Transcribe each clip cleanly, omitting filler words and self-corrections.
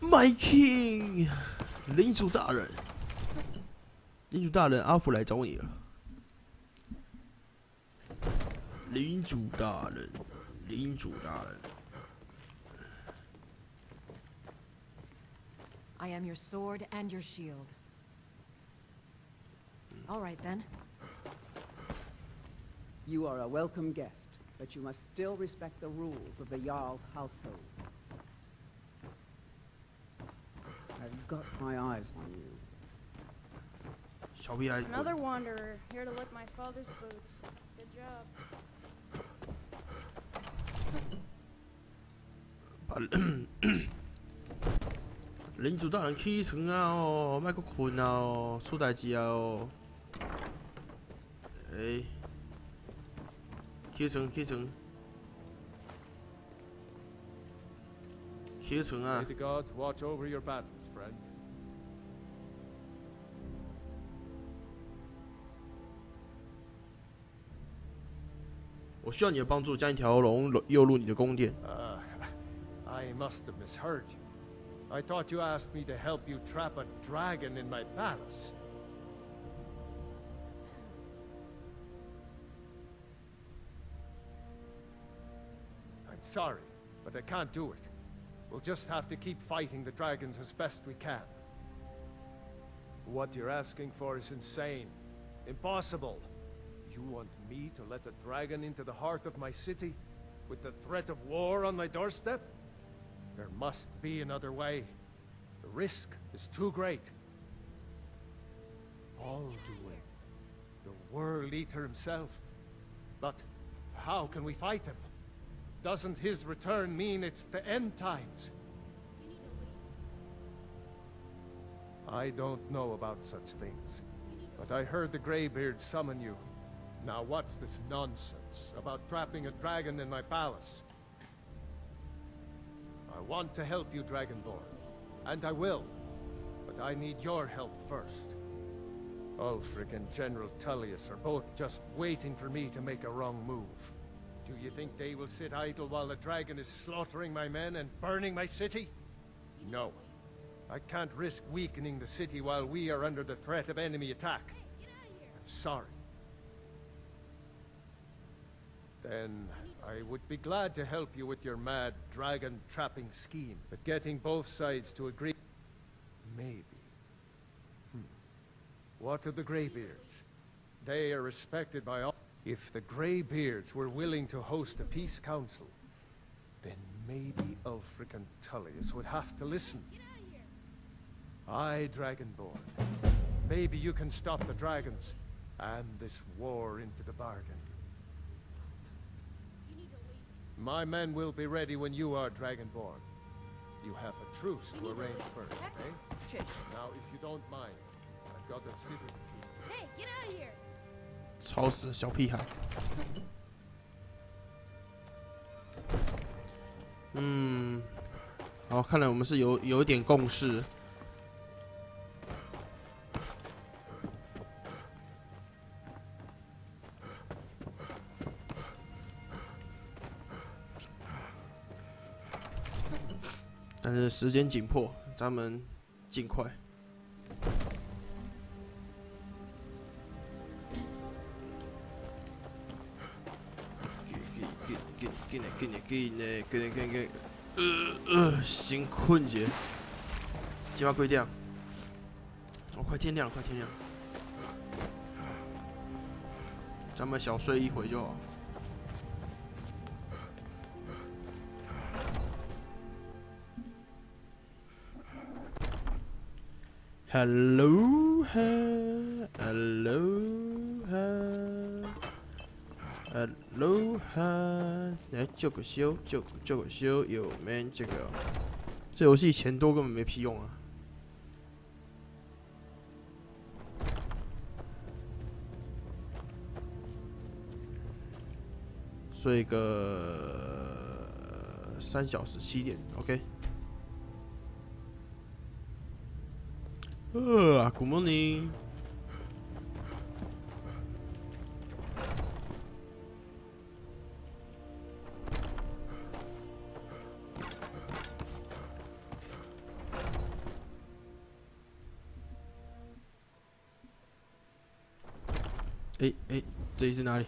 My King， 领主大人，领主大人，阿福来找你了。领主大人，领主大人。I am your sword and your shield. All right then. You are a welcome guest, but you must still respect the rules of the Jarl's household. I've got my eyes on you. 小屁孩。Another wanderer here to lick my father's boots. Good job. 领主大人起床啊哦，莫阁困啊哦，出代志啊哦。起床起床，起床啊！ May the gods watch over your battles, friend. 我需要你的帮助，将一条龙诱入你的宫殿。I must have misheard you. I thought you asked me to help you trap a dragon in my palace. I'm sorry, but I can't do it. We'll just have to keep fighting the dragons as best we can. What you're asking for is insane. Impossible. You want me to let a dragon into the heart of my city, with the threat of war on my doorstep? There must be another way. The risk is too great. All doing. The World Eater himself. But how can we fight him? Doesn't his return mean it's the end times? I don't know about such things, but I heard the Greybeard summon you. Now what's this nonsense about trapping a dragon in my palace? I want to help you, Dragonborn, and I will, but I need your help first. Ulfric and General Tullius are both just waiting for me to make a wrong move. Do you think they will sit idle while the dragon is slaughtering my men and burning my city? No. I can't risk weakening the city while we are under the threat of enemy attack. I'm sorry. Then I would be glad to help you with your mad dragon trapping scheme, but getting both sides to agree... Maybe. What of the Greybeards? They are respected by all... If the Greybeards were willing to host a peace council, then maybe Ulfric and Tullius would have to listen. Aye, Dragonborn. Maybe you can stop the dragons, and this war into the bargain. My men will be ready when you are, Dragonborn. You have a truce to arrange first, eh? Now, if you don't mind, I've got a city to keep. Hey, get out of here! 吵死小屁孩。好，看来我们是有一点共识。但是时间紧迫，咱们尽快。先困些，今晚几点？哦，快天亮了，快天亮了，咱们小睡一会就好。Hello， 来救个修，救个修，有没这个？这游戏钱多根本没屁用啊！睡个3小时7点 ，OK。Good morning。这里是哪里？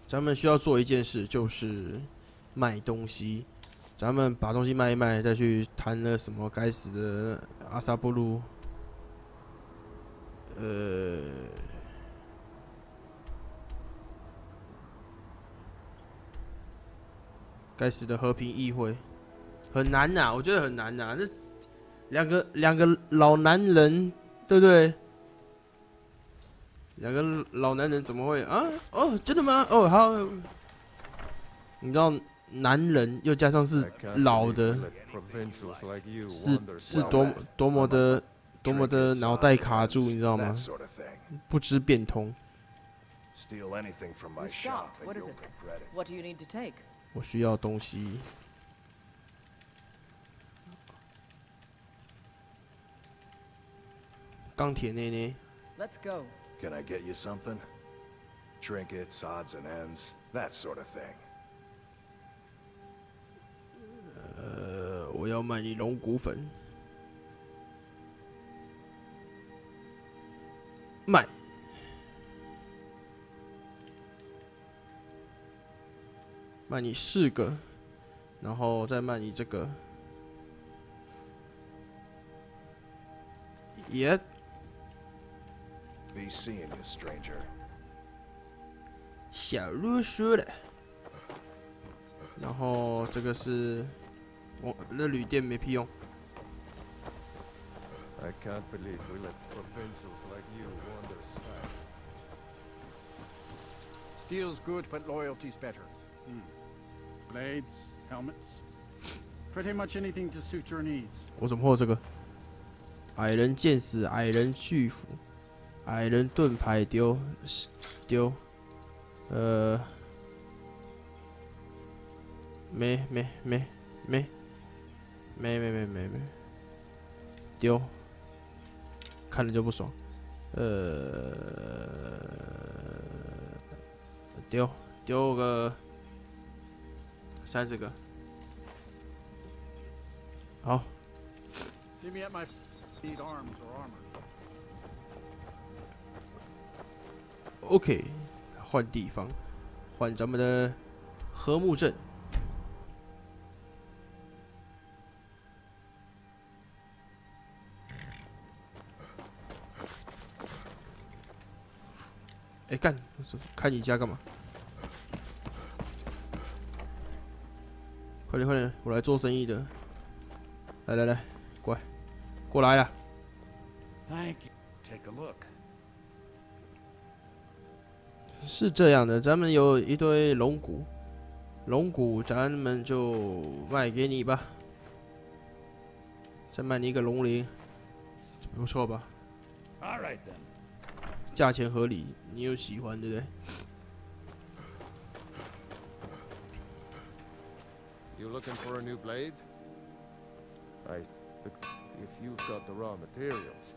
咱们需要做一件事，就是卖东西。咱们把东西卖一卖，再去谈了什么该死的阿萨布鲁，该死的和平议会，很难呐，我觉得很难呐。这两个老男人，对不对？两个老男人怎么会啊？哦，真的吗？哦，好。你知道，男人又加上是老的，是多么的脑袋卡住，你知道吗？不知变通。我需要东西。钢铁内内。Let's go. Can I get you something? Trinkets, odds and ends, that sort of thing. 我要卖你龙骨粉。卖。卖你4个，然后再卖你这个。也。Be seeing you, stranger. 小啰嗦的。然后这个是，那旅店没屁用。I can't believe we let provincials like you wander aside. Steel's good, but loyalty's better. Blades, helmets, pretty much anything to suit your needs. 我怎么会有这个？矮人剑士，矮人巨斧，矮人盾牌丢，没，丢，看着就不爽，丢个30个，好。See me at my need arms or armor. OK， 换地方，换咱们的和睦镇。干！开你家干嘛？快点，我来做生意的。来，过来呀！ Thank you. Take a look. 是这样的，咱们有一堆龙骨，咱们就卖给你吧。再卖你一个龙鳞，不错吧 All right then. 价钱合理，你有喜欢对不对？ You looking for a new blade? If you've got the raw materials.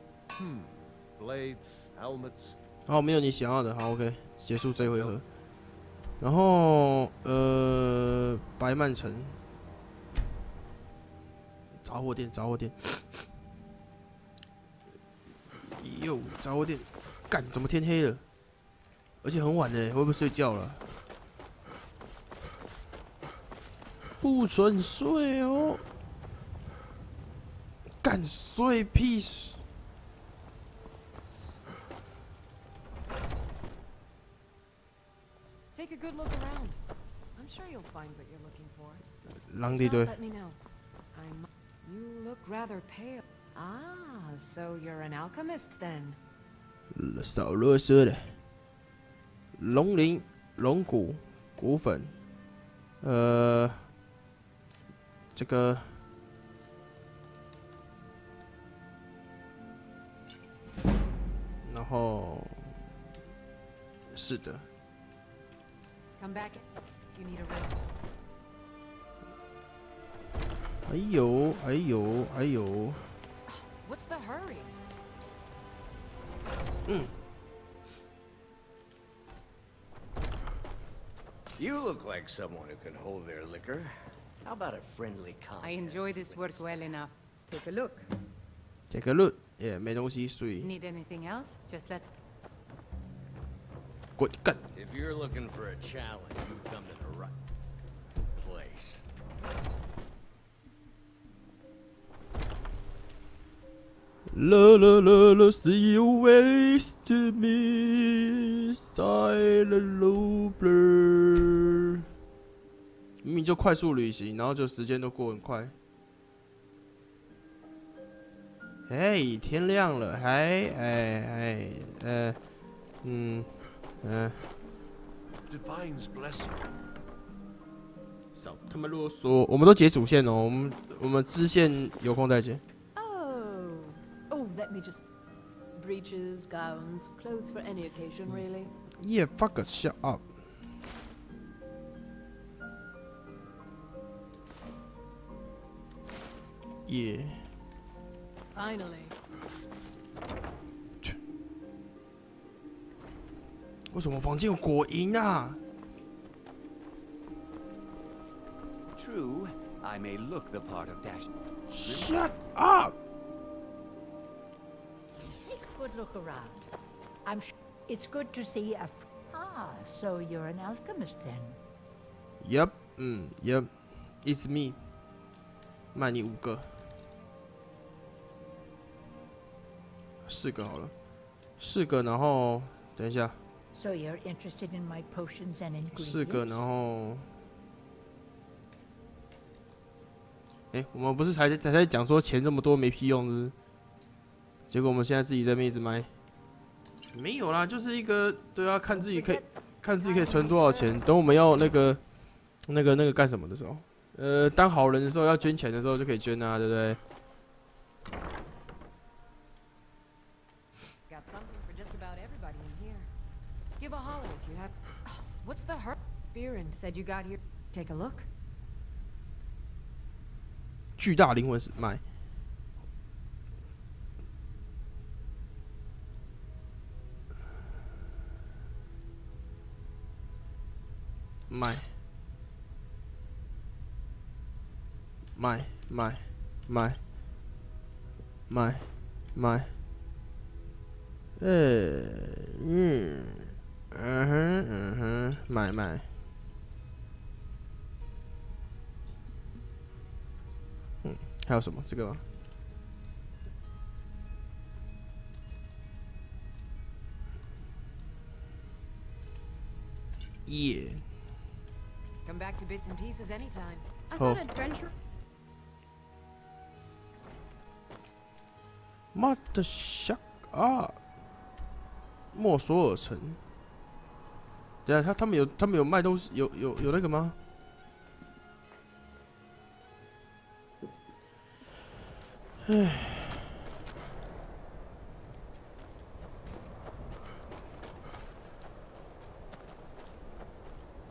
Blades, helmets. 好，没有你想要的，好 ，OK， 结束这回合。然后白曼城杂货店，哟，杂货店，干，怎么天黑了？而且很晚呢，会不会睡觉了？不准睡哦！干睡屁事！ Take a good look around. I'm sure you'll find what you're looking for. 狼敌队。 Let me know. You look rather pale. Ah, so you're an alchemist then. 少啰嗦的。龙鳞、龙骨、骨粉，这个。 然后，是的。 Come back if you need a ring. 哎呦！ What's the hurry? 嗯。You look like someone who can hold their liquor. How about a friendly contest? I enjoy this work well enough. Take a look. Take a look， 也、没东西，所以 Need anything else? Just let. 滚干。 If you're looking for a challenge, you come to the right place. La la la la, see you waste me, silent low blur。明明就快速旅行，然后就时间都过很快。嘿，天亮了，Divine's blessing. 少他妈啰嗦，我们都解主线哦，我们支线有空再解。 Oh, let me just. Breeches, gowns, clothes for any occasion, really. Yeah, fuck it, shut up. Yeah. Finally. 为什么房间有果蝇啊 True, I may look the part of Dash.？Shut up. Take a good look around. I'm sure it's good to see a. So you're an alchemist then? Yep, yep, it's me. 卖你5个，4个好了，4个，然后等一下，So you're interested in my potions and ingredients? 4个，然后，我们不是才在讲说钱这么多没屁用，是不是？结果我们现在自己在那边一直卖，没有啦，就是一个对啊，看自己可以存多少钱。等我们要那个干什么的时候。 当好人的时候要捐钱的时候就可以捐啊，对不对？ Got something for just about everybody in here. Give a holler if you have. What's the hurt? Biren said you got here. Take a look. 巨大灵魂是卖，卖。 买，买，还有什么？这个吗？耶！ Come back to bits and pieces anytime. I thought adventure. 妈的shut up！莫索尔城，对啊，他们有卖东西，有那个吗？唉，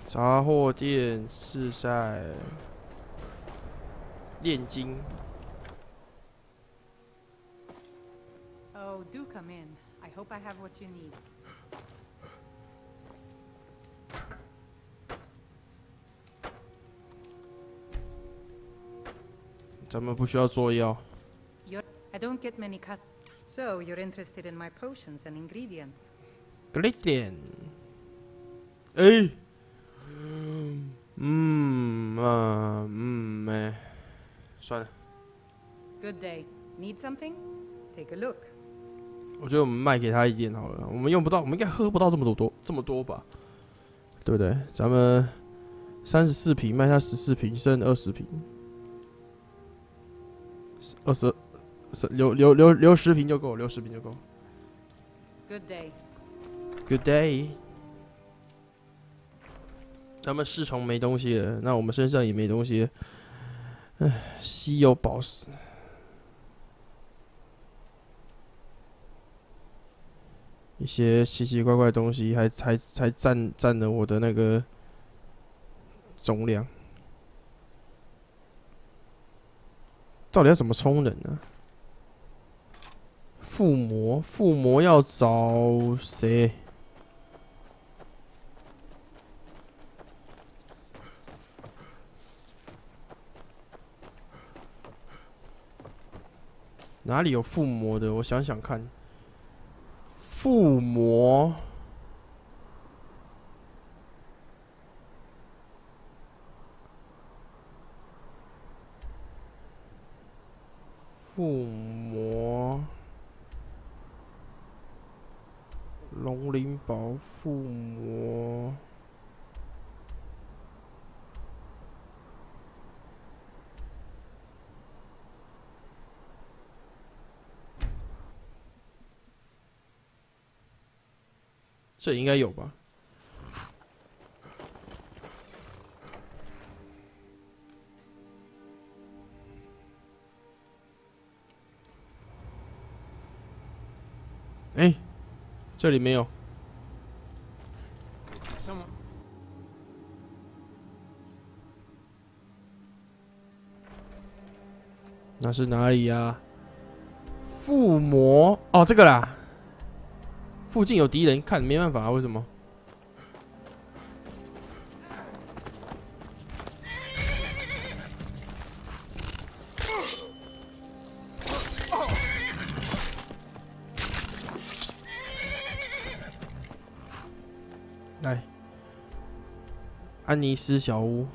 杂货店是在炼金。 Oh, do come in. I hope I have what you need. 咱们不需要做药。I don't get many cut. So you're interested in my potions and ingredients? Gradient。算了。 Good day. Need something? Take a look. 我觉得我们卖给他一点好了，我们用不到，我们应该喝不到这么多吧，对不对？咱们34瓶卖他14瓶，剩20瓶，20留10瓶就够，留10瓶就够。Good day. Good day. 咱们侍从没东西了，那我们身上也没东西了。唉，稀有宝石。 一些奇奇怪怪的东西还占了我的那个重量，到底要怎么充人呢？附魔要找谁？哪里有附魔的？我想想看，附魔。附魔，龙鳞堡附魔，这应该有吧？哎，这里没有。那是哪里呀？附魔哦，这个啦。附近有敌人，看没办法啊，为什么？来，安妮斯小屋。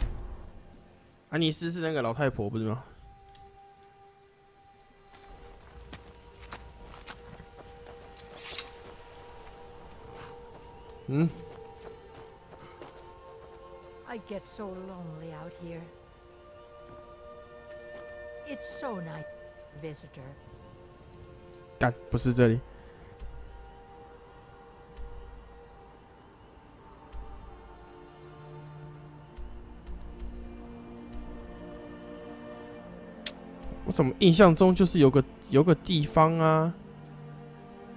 安妮斯是那个老太婆，不是吗？嗯。I get so lonely out here. It's so nice, visitor. 干，不是这里。我怎么印象中就是有个地方啊？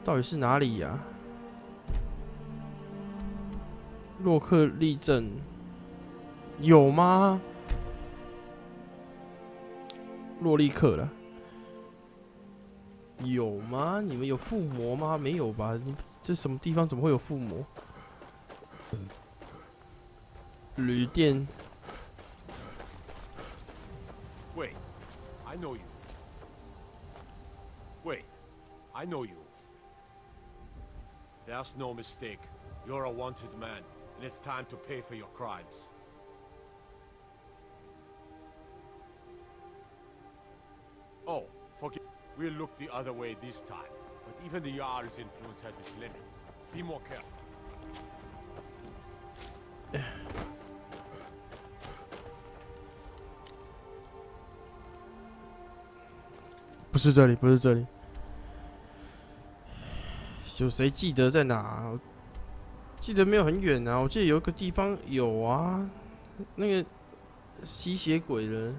到底是哪里呀？洛克利镇有吗？洛利克了，有吗？你们有附魔吗？没有吧？你这什么地方怎么会有附魔？旅店。Wait, I know you. Wait, I know you. There's no mistake. You're a wanted man, and it's time to pay for your crimes. Oh, forgive. We'll look the other way this time. But even the Jarl's influence has its limits. Be more careful. 不是这里，不是这里。有谁记得在哪？我记得没有很远啊，我记得有一个地方有啊，那个吸血鬼人。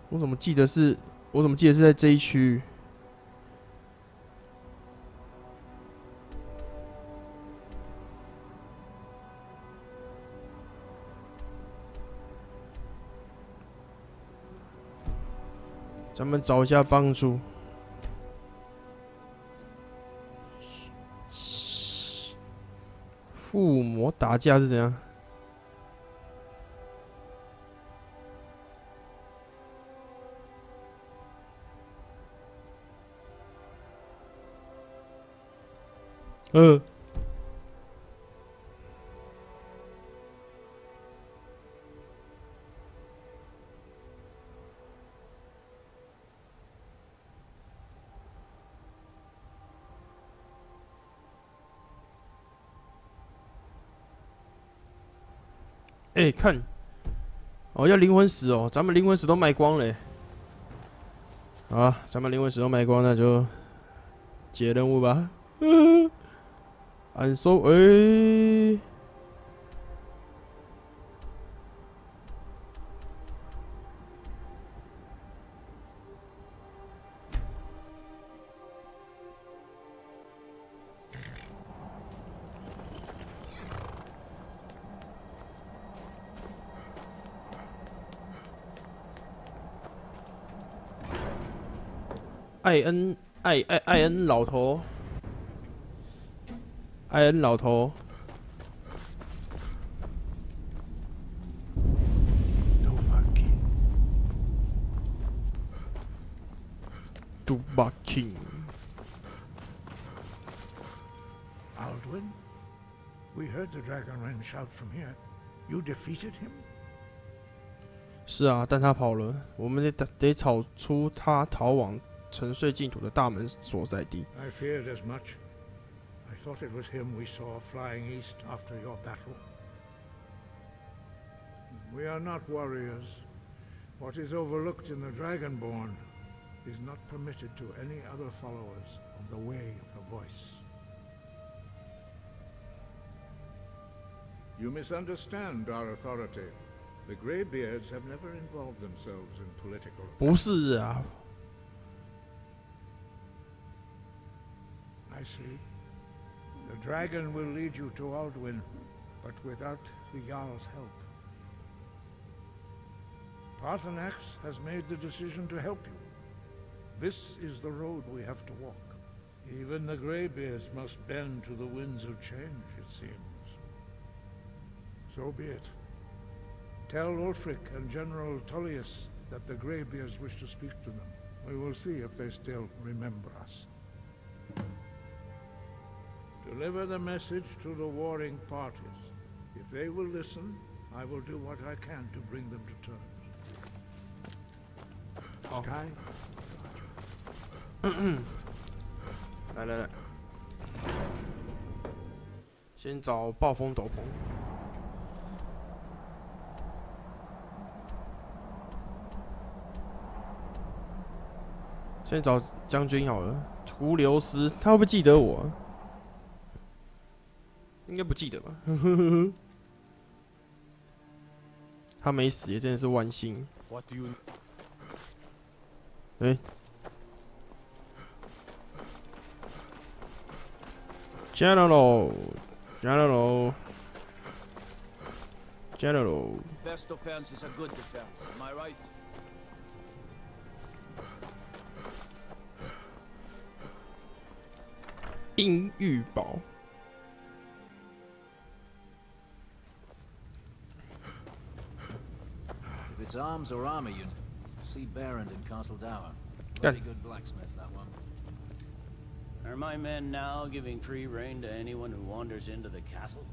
我怎么记得是在这一区？咱们找一下帮助。附魔打架是怎样？哎，看，哦，要灵魂石哦，咱们灵魂石都卖光了。好啊，咱们灵魂石都卖光，那就解任务吧。按收，哎。艾恩老头，艾恩老头。Duba King. Alduin, we heard the Dragon Ren shout from here. You defeated him? 是啊，但他跑了，我们得找出他逃往沉睡净土的大门所在地。I feared as much. I thought it was him we saw flying east after your battle. We are not warriors. What is overlooked in the Dragonborn is not permitted to any other followers of the Way of the Voice. You misunderstand our authority. The Greybeards have never involved themselves in political affairs. 不是啊。I see. The dragon will lead you to Alduin, but without the Jarl's help. Paarthurnax has made the decision to help you. This is the road we have to walk. Even the Greybeards must bend to the winds of change, it seems. So be it. Tell Ulfric and General Tullius that the Greybeards wish to speak to them. We will see if they still remember us. Deliver the message to the warring parties. If they will listen, I will do what I can to bring them to terms. Sky? 来，先找暴风斗篷。先找将军好了，图留斯，他会不会记得我？应该不记得吧？他没死也真的是万幸。哎、General. Best defense is a good defense. Am I right? 阴玉宝。If it's arms or armor, you see Barrand in Castle Dower. Very good blacksmith, that one. Are my men now giving free rein to anyone who wanders into the castle?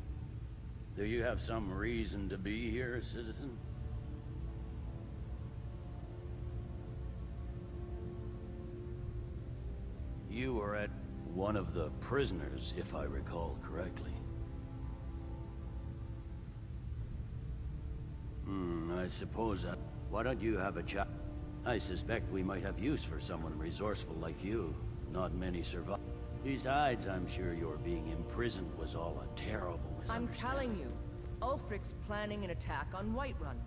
Do you have some reason to be here, citizen? You were at one of the prisoners, if I recall correctly. I suppose that... Why don't you have a chat? I suspect we might have use for someone resourceful like you. Not many survive. Besides, I'm sure your being imprisoned was all a terrible I'm misunderstanding. telling you, Ulfric's planning an attack on Whiterun.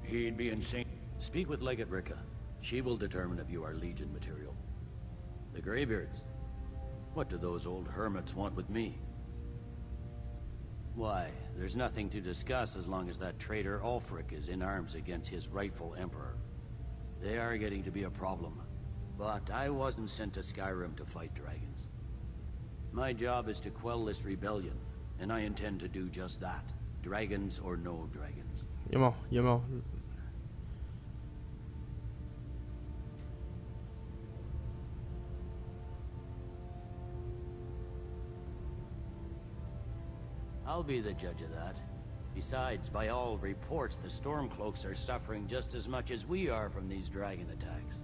He'd be insane. Speak with Legate Ricka. She will determine if you are Legion material. The Greybeards. What do those old hermits want with me? Why, there's nothing to discuss as long as that traitor Ulfric is in arms against his rightful emperor. They are getting to be a problem. But I wasn't sent to Skyrim to fight dragons. My job is to quell this rebellion, and I intend to do just that. Dragons or no dragons. 有没有？ I'll be the judge of that. Besides, by all reports, the Stormcloaks are suffering just as much as we are from these dragon attacks.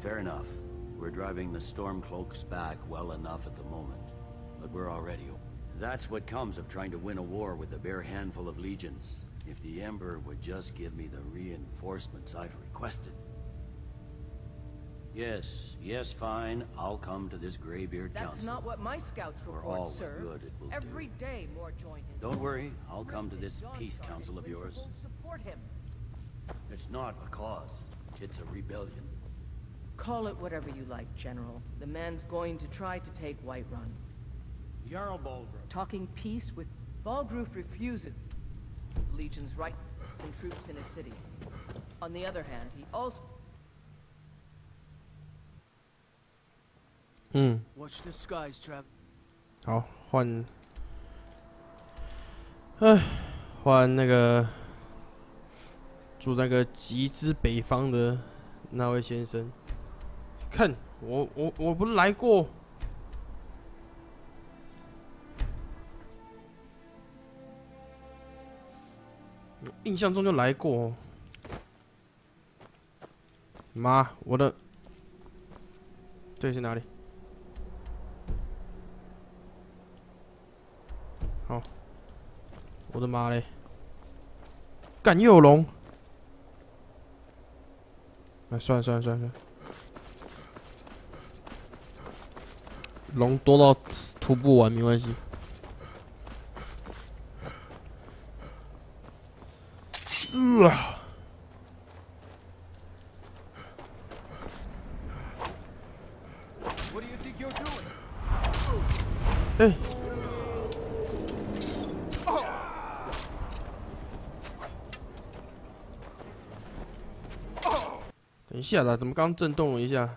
Fair enough. We're driving the Stormcloaks back well enough at the moment. But we're already... That's what comes of trying to win a war with a bare handful of legions. If the Emperor would just give me the reinforcements I've requested. Yes, fine. I'll come to this Greybeard Council. That's not what my scouts For report, all the sir. good it will Every do. day more join his... Don't worry, I'll come to this peace council of yours. Support him. It's not a cause, it's a rebellion. Call it whatever you like, General. The man's going to try to take Whiterun. Jarl Balgruuf. Talking peace with... Balgruuf refuses. Legion's right and troops in his city. On the other hand, he also... 嗯。Watch the skies, Trav. 好，换，换那个住在个极之北方的那位先生。看，我不是来过。印象中就来过。妈，我的，这是哪里？好，我的妈嘞！干又有龙！哎，算了，龙多到涂不完没关系。哎，等一下啦，怎么刚震动了一下？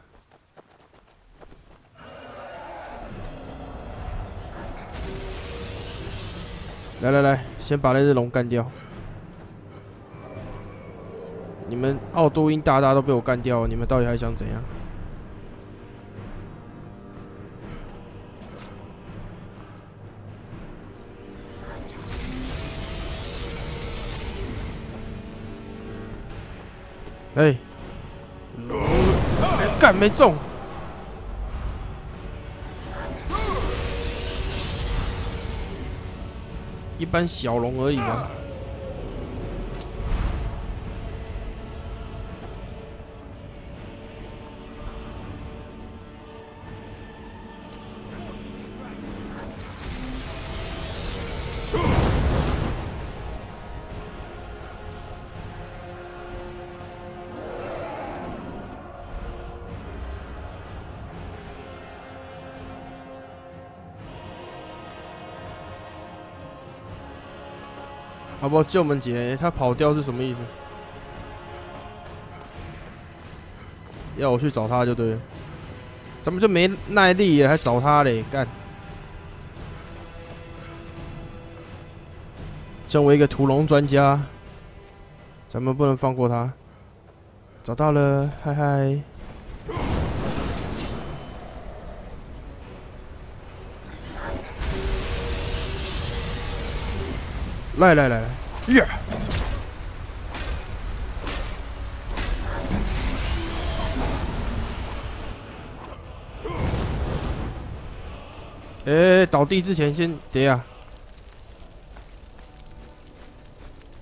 来，先把那只龙干掉。你们奥杜因大大都被我干掉了，你们到底还想怎样？哎，干没中，一般小龙而已嘛。好不好？救我们姐，他跑掉是什么意思？要我去找他就对了，咱们就没耐力了，还找他嘞，干！身为一个屠龙专家，咱们不能放过他。找到了，嗨嗨！来，耶！哎，倒地之前先等一下。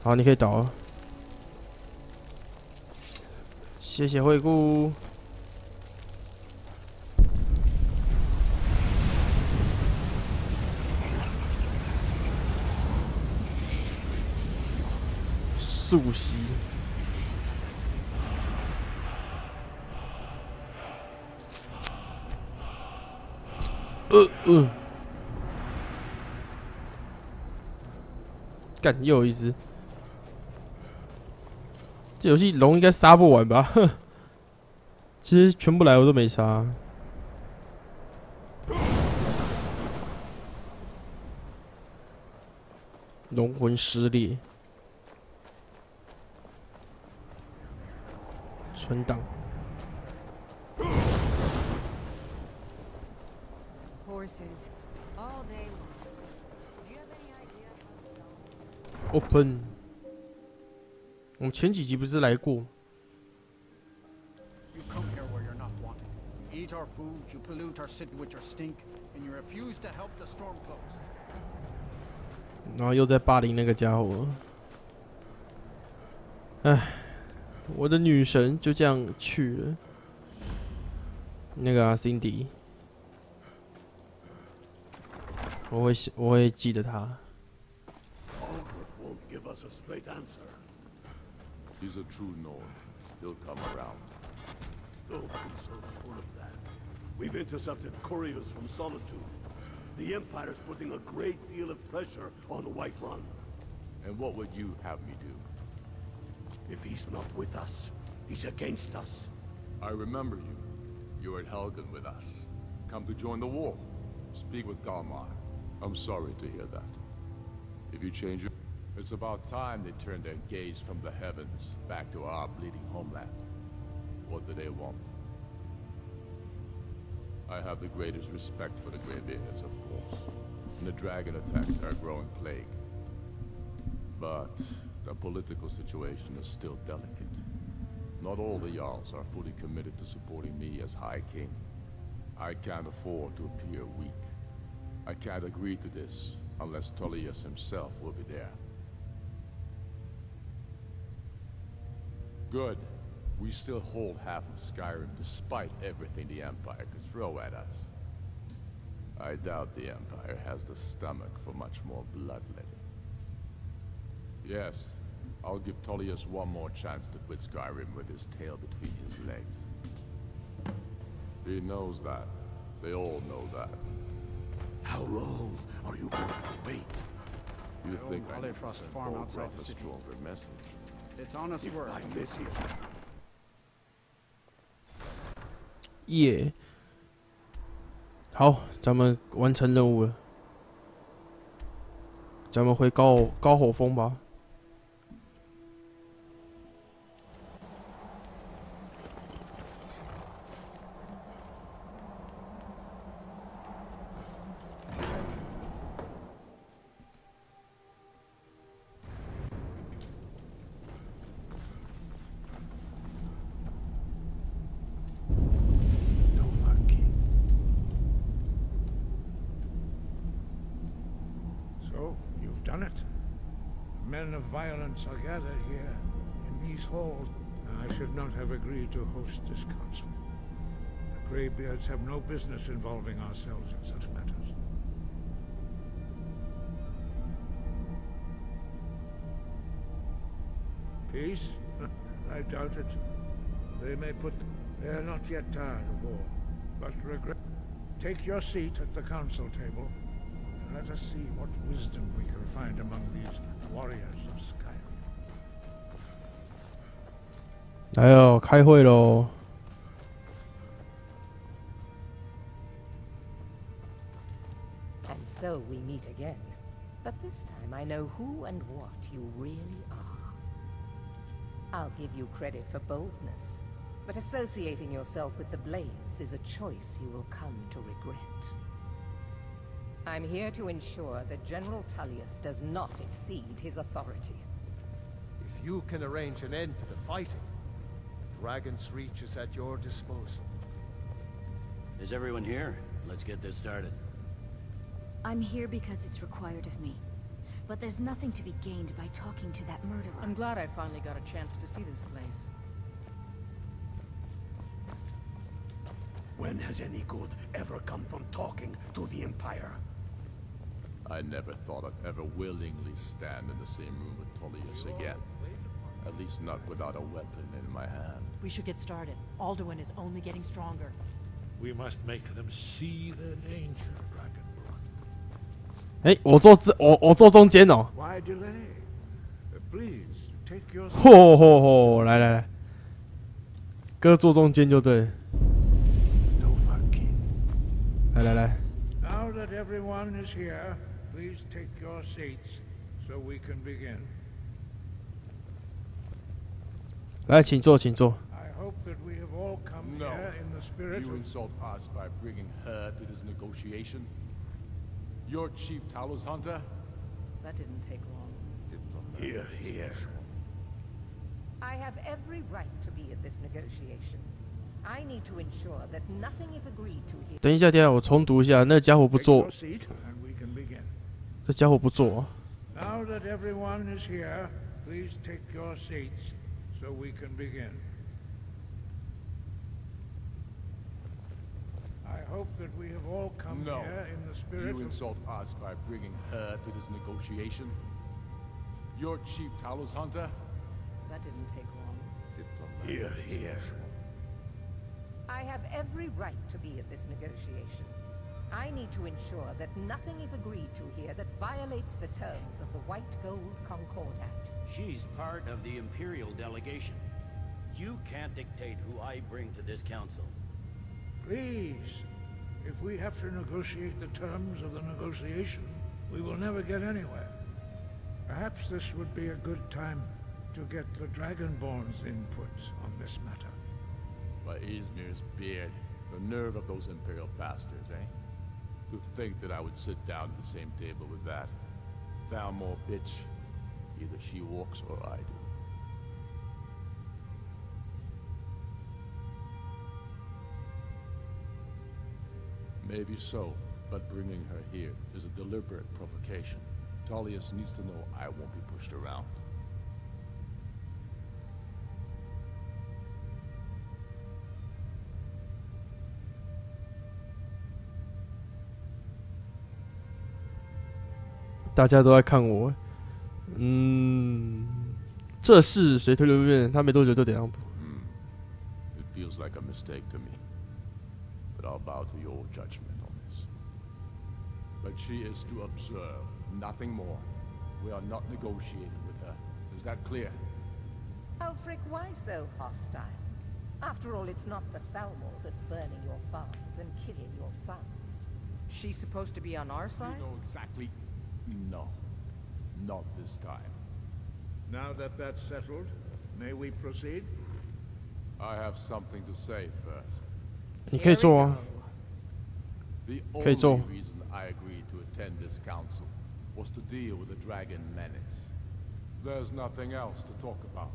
好，你可以倒了。谢谢惠顾。素汐，干又有一只，这游戏龙应该杀不完吧？其实全部来我都没杀。龙魂撕裂。存档。Open。我们前几集不是来过？ You come here where you're not wanted. You eat our food, you pollute our city with your stink, and you refuse to help the Stormcloaks. 然后又在霸凌那个家伙。唉。 我的女神就这样去了。那个Cindy， 我会记得她。He's a true Nord. He'll come around. Don't be so sure of that. We've intercepted couriers from Solitude. The Empire's putting a great deal of pressure on Whiterun. And what would you have me do? If he's not with us, he's against us. I remember you. You were at Helgen with us. come to join the war. Speak with Galmar. I'm sorry to hear that. If you change your... It's about time they turned their gaze from the heavens back to our bleeding homeland. What do they want? I have the greatest respect for the Greybeards, of course. And the dragon attacks are a growing plague. But the political situation is still delicate. Not all the Jarls are fully committed to supporting me as High King. I can't afford to appear weak. I can't agree to this unless Tullius himself will be there. Good. We still hold half of Skyrim despite everything the Empire could throw at us. I doubt the Empire has the stomach for much more bloodletting. Yes, I'll give Tullius one more chance to quit Skyrim with his tail between his legs. He knows that. They all know that. How long are you going to wait? You think I need Frost to send farm Bo outside Roth the a city. stronger message? It's honest If work. my message...耶、好，咱们完成任务了，咱们回高火峰吧。So, you've done it. Men of violence are gathered here, in these halls. I should not have agreed to host this council. The Greybeards have no business involving ourselves in such matters. Peace? I doubt it. They may put... They are not yet tired of war, but regret... Take your seat at the council table. Let us see what wisdom we can find among these warriors of Skyrim. 来哦，开会喽！ And so we meet again. But this time I know who and what you really are. I'll give you credit for boldness, but associating yourself with the Blades is a choice you will come to regret. I'm here to ensure that General Tullius does not exceed his authority. If you can arrange an end to the fighting, Dragon's Reach is at your disposal. Is everyone here? Let's get this started. I'm here because it's required of me. But there's nothing to be gained by talking to that murderer. I'm glad I finally got a chance to see this place. When has any good ever come from talking to the Empire? I never thought I'd ever willingly stand in the same room with Tullius again. At least not without a weapon in my hand. We should get started. Alduin is only getting stronger. We must make them see the danger, Dragonborn. 哎，我坐中间哦。 Why delay? Please take your. 嚯嚯嚯！来来来，哥坐中间就对。来来来。 Now that everyone is here, please take your seats so we can begin. 来，请坐，请坐。 I hope that we have all come No. here in the spirit You of. insult us by bringing her to this negotiation? Your chief Talos hunter? That didn't take long. Here, here. I have every right to be at this negotiation. I need to ensure that nothing is agreed to here. 等一下，等一下，我重读一下，那家伙不 Take 做 your，seat and we can begin. 这家伙不做。 Now that everyone is here, please take your seats so we can begin. I hope that we have all come No. here in the spirit You of. insult us by bringing her to this negotiation? Your chief Talos hunter? That didn't take long. Here, here. I have every right to be at this negotiation. I need to ensure that nothing is agreed to here that violates the terms of the White Gold Concordat. She's part of the Imperial delegation. You can't dictate who I bring to this council. Please, If we have to negotiate the terms of the negotiation, we will never get anywhere. Perhaps this would be a good time to get the Dragonborn's input on this matter. By Izmir's beard, the nerve of those Imperial bastards, eh? To think that I would sit down at the same table with that Thalmor bitch. Either she walks or I do. Maybe so, but bringing her here is a deliberate provocation. Tullius needs to know I won't be pushed around. 大家都在看我，这事谁推论辩？他没多久就得让步。It feels like a mistake to me, but I'll bow to your judgment on this. But she is to observe, nothing more. We are not negotiating with her. Is that clear? Ulfric, why so hostile? After all, it's not the Thalmor that's burning your farms and killing your sons. She's supposed to be on our side? You know exactly. No, not this time. Now that that's settled, may we proceed? I have something to say first. 你可以做啊。 The 可以做。 only reason I agreed to attend this council was to deal with the dragon menace. There's nothing else to talk about,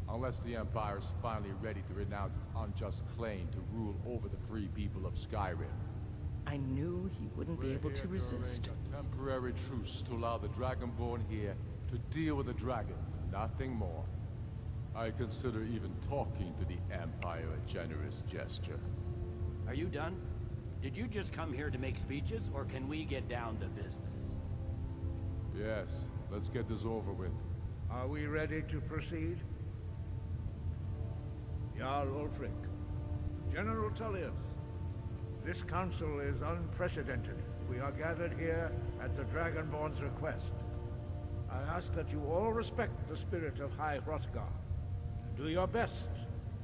unless the Empire is finally ready to renounce its unjust claim to rule over the free people of Skyrim. I knew he wouldn't be able to resist. A temporary truce to allow the Dragonborn here to deal with the dragons, nothing more. I consider even talking to the Empire a generous gesture. Are you done? Did you just come here to make speeches, or can we get down to business? Yes, let's get this over with. Are we ready to proceed? Jarl Ulfric, General Tullius, this council is unprecedented. We are gathered here at the Dragonborn's request. I ask that you all respect the spirit of High Hrothgar, and do your best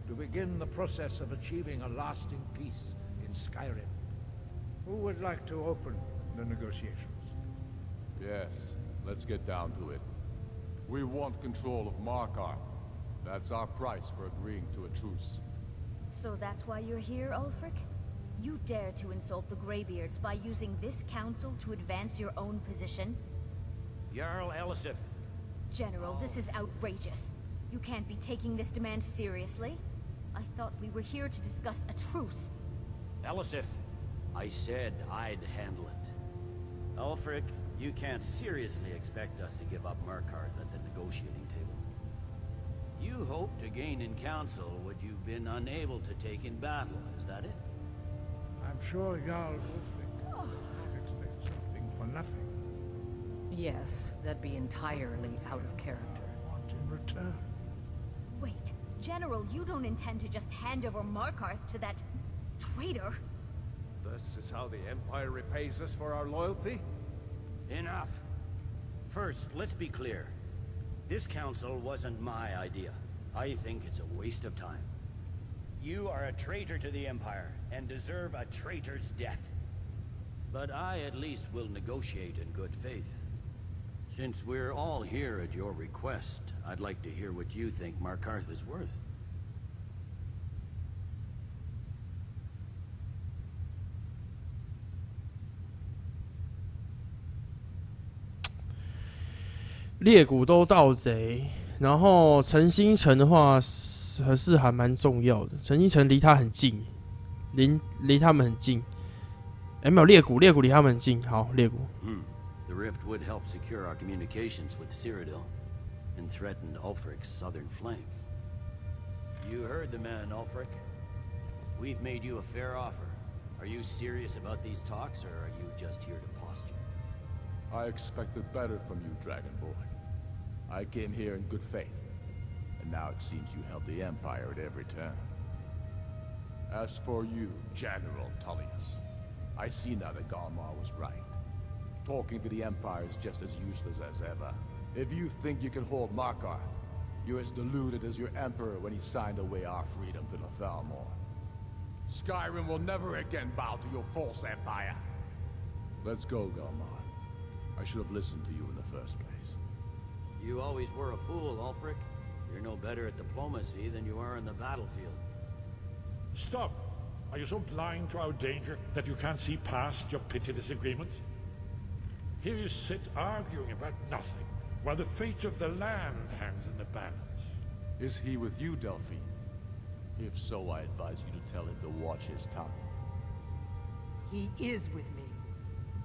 to begin the process of achieving a lasting peace in Skyrim. Who would like to open the negotiations? Yes, let's get down to it. We want control of Markarth. That's our price for agreeing to a truce. So that's why you're here, Ulfric? You dare to insult the Greybeards by using this council to advance your own position? Jarl Elisif. General, this is outrageous. You can't be taking this demand seriously. I thought we were here to discuss a truce. Elisif, I said I'd handle it. Ulfric, you can't seriously expect us to give up Markarth at the negotiating table. You hoped to gain in council what you've been unable to take in battle, is that it? I'm sure Jarl Ulfric would expect something for nothing. Yes, that'd be entirely out of character. Want in return? Wait, General, you don't intend to just hand over Markarth to that traitor? This is how the Empire repays us for our loyalty? Enough. First, let's be clear. This council wasn't my idea. I think it's a waste of time. You are a traitor to the Empire, and deserve a traitor's death. But I at least will negotiate in good faith. Since we're all here at your request, I'd like to hear what you think Markarth is worth. 猎谷都盗贼，然后陈星城的话是还蛮重要的。陈星城离他很近，离他们很近。哎，没有猎谷离他们很近。好，猎谷。The rift would help secure our communications with Cyrodiil, and threatened Ulfric's southern flank. You heard the man, Ulfric. We've made you a fair offer. Are you serious about these talks, or are you just here to posture? I expected better from you, Dragonborn. I came here in good faith, and now it seems you help the Empire at every turn. As for you, General Tullius, I see now that Galmar was right. Talking to the Empire is just as useless as ever. If you think you can hold Markarth, you're as deluded as your Emperor when he signed away our freedom to the Thalmor. Skyrim will never again bow to your false empire. Let's go, Galmar. I should have listened to you in the first place. You always were a fool, Ulfric. You're no better at diplomacy than you are in the battlefield. Stop! Are you so blind to our danger that you can't see past your petty disagreements? Here you sit arguing about nothing, while the fate of the land hangs in the balance. Is he with you, Delphine? If so, I advise you to tell him to watch his tongue. He is with me.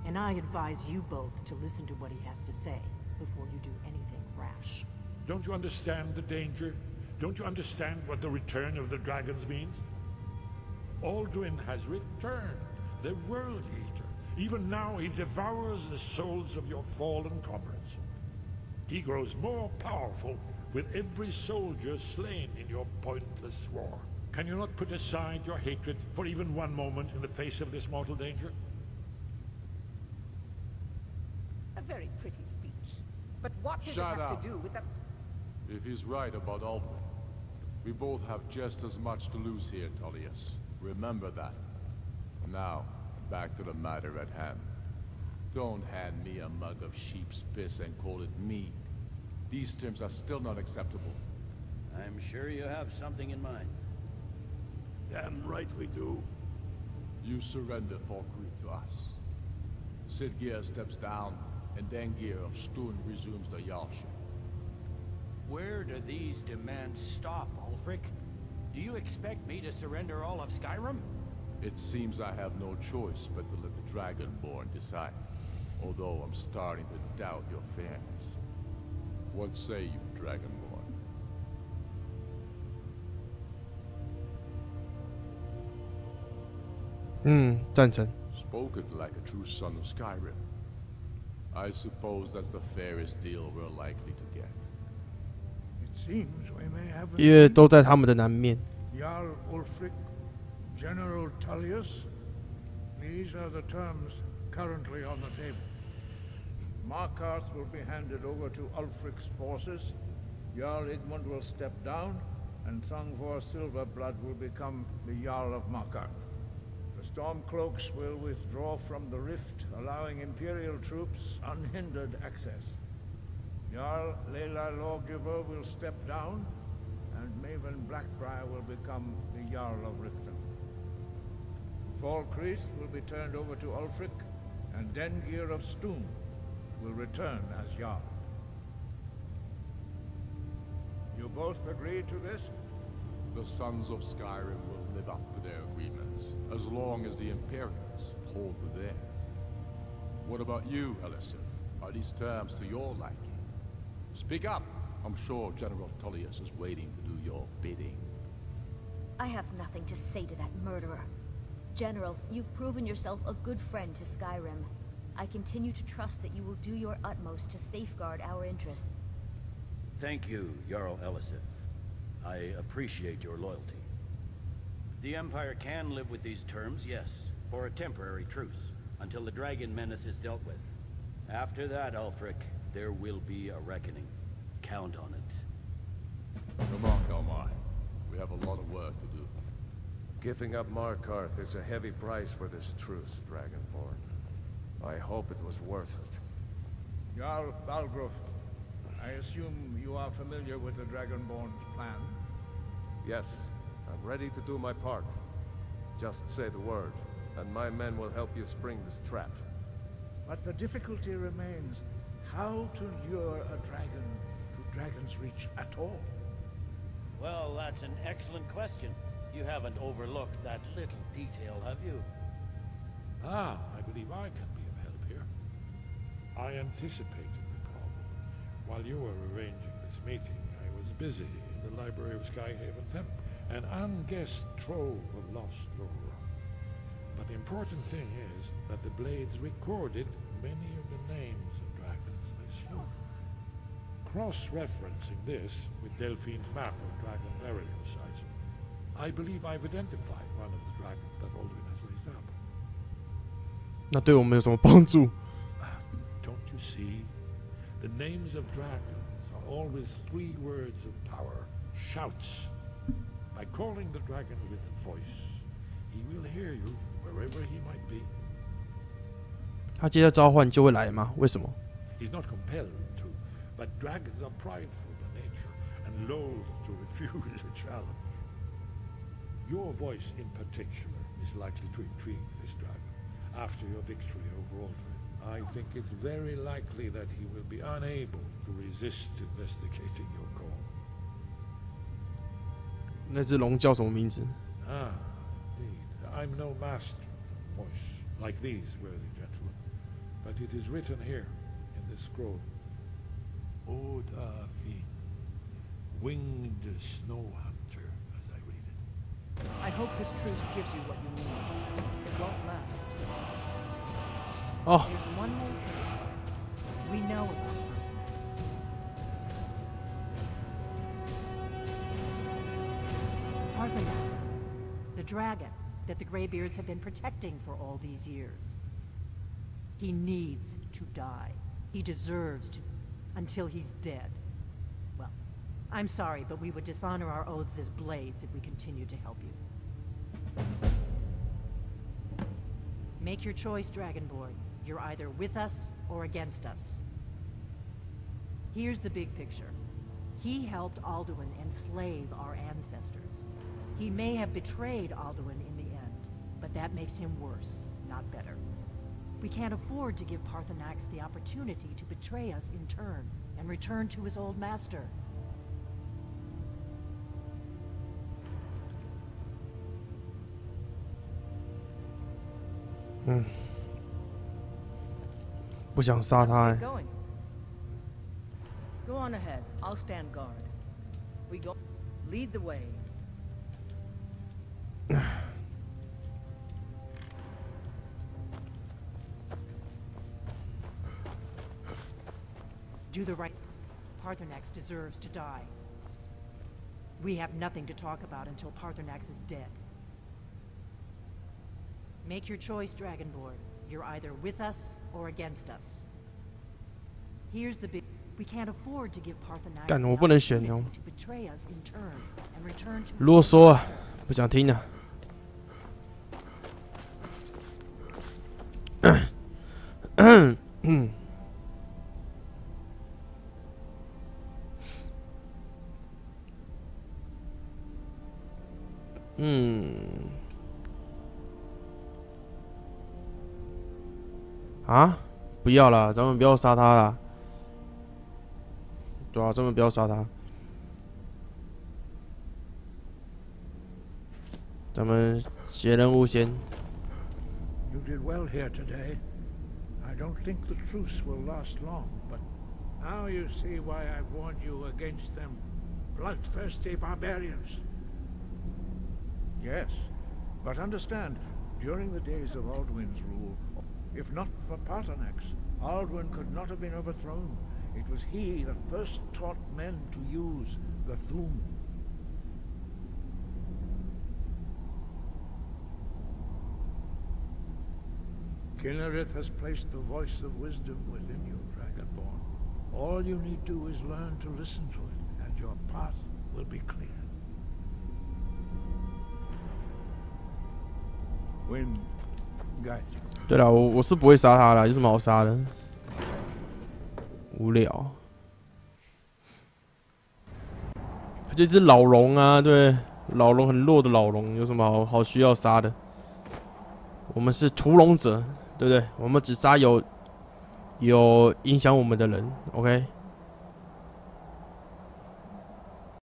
And I advise you both to listen to what he has to say before you do anything rash. Don't you understand the danger? Don't you understand what the return of the dragons means? Alduin has returned, the World Eater. Even now he devours the souls of your fallen comrades. He grows more powerful with every soldier slain in your pointless war. Can you not put aside your hatred for even one moment in the face of this mortal danger? A very pretty speech. But what does Shut it have up. to do with the... If he's right about Alduin, we both have just as much to lose here, Tullius. Remember that. Now, back to the matter at hand. Don't hand me a mug of sheep's piss and call it mead. These terms are still not acceptable. I'm sure you have something in mind. Damn right we do. You surrender Falkreath to us. Sidgeir steps down, and Dengir of Stun resumes the Jarlship. Where do these demands stop, Ulfric? Do you expect me to surrender all of Skyrim? It seems I have no choice but to let the Dragonborn decide. Although I'm starting to doubt your fairness. What say you, Dragonborn? Spoken like a true son of Skyrim. I suppose that's the fairest deal we're likely to get. It seems we may have... 因为都在他们的南面。 Jarl Ulfric, General Tullius, these are the terms currently on the table. Markarth will be handed over to Ulfric's forces, Jarl Igmund will step down, and Thongvor Silverblood will become the Jarl of Markarth. The Stormcloaks will withdraw from the rift, allowing Imperial troops unhindered access. Jarl Leila Lawgiver will step down, and Maven Blackbriar will become the Jarl of Riften. Falkreath will be turned over to Ulfric, and Dengir of Stun will return as Jarl. You both agree to this? The Sons of Skyrim will live up to their agreements, as long as the Imperials hold to theirs. What about you, Elisif? Are these terms to your liking? Speak up! I'm sure General Tullius is waiting to do your bidding. I have nothing to say to that murderer. General, you've proven yourself a good friend to Skyrim. I continue to trust that you will do your utmost to safeguard our interests. Thank you, Jarl Elisif. I appreciate your loyalty. The Empire can live with these terms, yes, for a temporary truce, until the dragon menace is dealt with. After that, Ulfric, there will be a reckoning. Count on it. Come on, Galmar. We have a lot of work to do. Giving up Markarth is a heavy price for this truce, Dragonborn. I hope it was worth it. Jarl Balgruuf, I assume you are familiar with the Dragonborn's plan? Yes, I'm ready to do my part. Just say the word, and my men will help you spring this trap. But the difficulty remains how to lure a dragon to Dragon's Reach at all. Well, that's an excellent question. You haven't overlooked that little detail, have you? Ah, I believe I can be of help here. I anticipated the problem. While you were arranging this meeting, I was busy in the library of Skyhaven Temp, an unguessed trove of lost lore. But the important thing is that the blades recorded many of the names of dragons they slew. Cross-referencing this with Delphine's map of dragon burial sites, I believe I've identified one of the dragons that Alduin has raised up. 那对我们有什么帮助？ Don't you see? The names of dragons are always 3 words of power, shouts. By calling the dragon with a voice, He will hear you wherever he might be. 他接到召唤就会来吗？为什么 He's not compelled to, but dragons are prideful by nature and loath to refuse a challenge. Your voice in particular is likely to intrigue this dragon. After your victory over Aldrin, I think it's very likely that he will be unable to resist investigating your call. 那只龙叫什么名字 Ah, indeed. I'm no master of voice, like these worthy gentlemen, but it is written here in this scroll. Oda Fin, winged snow hunter, as I read it. I hope this truce gives you what you need. It won't last. Oh. There's one more thing we know about her. Parthenax, the dragon that the Greybeards have been protecting for all these years. He needs to die. He deserves to, until he's dead. Well, I'm sorry, but we would dishonor our oaths as blades if we continued to help you. Make your choice, Dragonborn. You're either with us or against us. Here's the big picture. He helped Alduin enslave our ancestors. He may have betrayed Alduin in the end, but that makes him worse, not better. We can't afford to give Parthenax the opportunity to betray us in turn and return to his old master. Hmm. 不想杀他 Let's get going. Go on ahead. I'll stand guard. We go. Lead the way. Do the right. Parthenax deserves to die. We have nothing to talk about until Parthenax is dead. Make your choice, Dragonborn. You're either with us or against us. Here's the big. We can't afford to give Parthenax 干，我不能选哦。 to betray us in turn and return to. 啰嗦啊，不想听啊。啊！不要啦，咱们不要杀他啦。对啊，咱们不要杀他。咱们写任务先。 You did well here today. I don't think the truce will last long, but now you see why I warned you against them bloodthirsty barbarians. Yes, but understand, during the days of Alduin's rule, if not for Parthenax, Alduin could not have been overthrown. It was he that first taught men to use the Thum. Kinnereth has placed the voice of wisdom within you, Dragonborn. All you need do is learn to listen to it, and your path will be clear. Wind, guide you. 对了，我是不会杀他啦，有什么好杀的？无聊。就一只老龙啊，对，老龙很弱的老龙，有什么好需要杀的？我们是屠龙者，对不对？我们只杀有影响我们的人 ，OK。